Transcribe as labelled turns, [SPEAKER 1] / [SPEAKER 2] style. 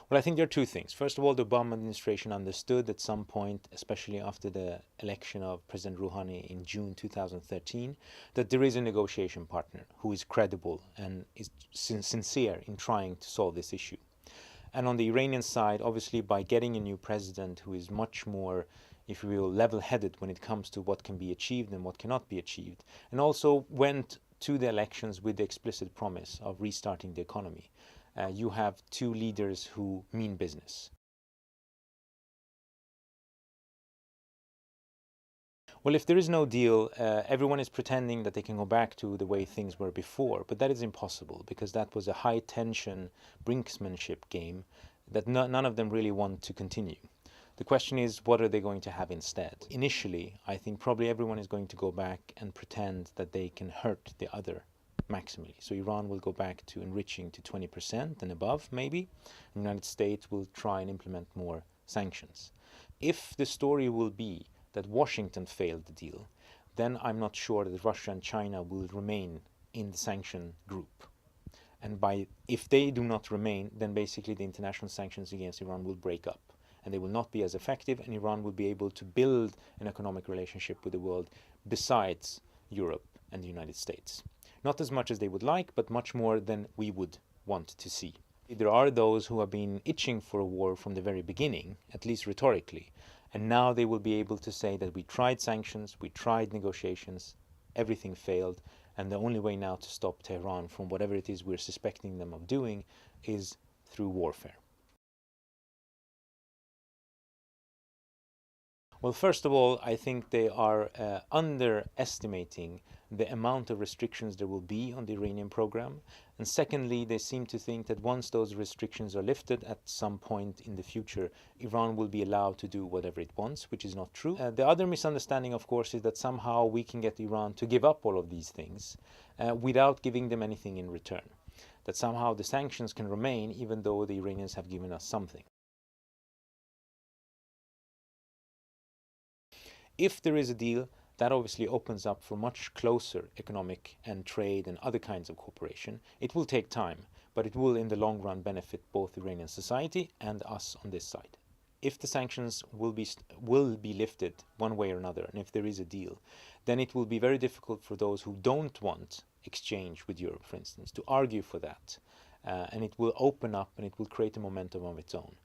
[SPEAKER 1] Well, I think there are two things. First of all, the Obama administration understood at some point, especially after the election of President Rouhani in June 2013, that there is a negotiation partner who is credible and is sincere in trying to solve this issue. And on the Iranian side, obviously, by getting a new president who is much more, if you will, level-headed when it comes to what can be achieved and what cannot be achieved, and also went to the elections with the explicit promise of restarting the economy. You have two leaders who mean business. Well, if there is no deal, everyone is pretending that they can go back to the way things were before, but that is impossible because that was a high-tension brinksmanship game that none of them really want to continue. The question is, what are they going to have instead? Initially, I think probably everyone is going to go back and pretend that they can hurt the other maximally. So Iran will go back to enriching to 20% and above, maybe. The United States will try and implement more sanctions. If the story will be that Washington failed the deal, then I'm not sure that Russia and China will remain in the sanction group. And if they do not remain, then basically the international sanctions against Iran will break up. And they will not be as effective, and Iran will be able to build an economic relationship with the world besides Europe and the United States. Not as much as they would like, but much more than we would want to see. There are those who have been itching for a war from the very beginning, at least rhetorically, and now they will be able to say that we tried sanctions, we tried negotiations, everything failed, and the only way now to stop Tehran from whatever it is we're suspecting them of doing is through warfare. Well, first of all, I think they are underestimating the amount of restrictions there will be on the Iranian program. And secondly, they seem to think that once those restrictions are lifted at some point in the future, Iran will be allowed to do whatever it wants, which is not true. The other misunderstanding, of course, is that somehow we can get Iran to give up all of these things without giving them anything in return. That somehow the sanctions can remain even though the Iranians have given us something. If there is a deal, that obviously opens up for much closer economic and trade and other kinds of cooperation. It will take time, but it will in the long run benefit both Iranian society and us on this side. If the sanctions will be lifted one way or another, and if there is a deal, then it will be very difficult for those who don't want exchange with Europe, for instance, to argue for that. And it will open up and it will create a momentum of its own.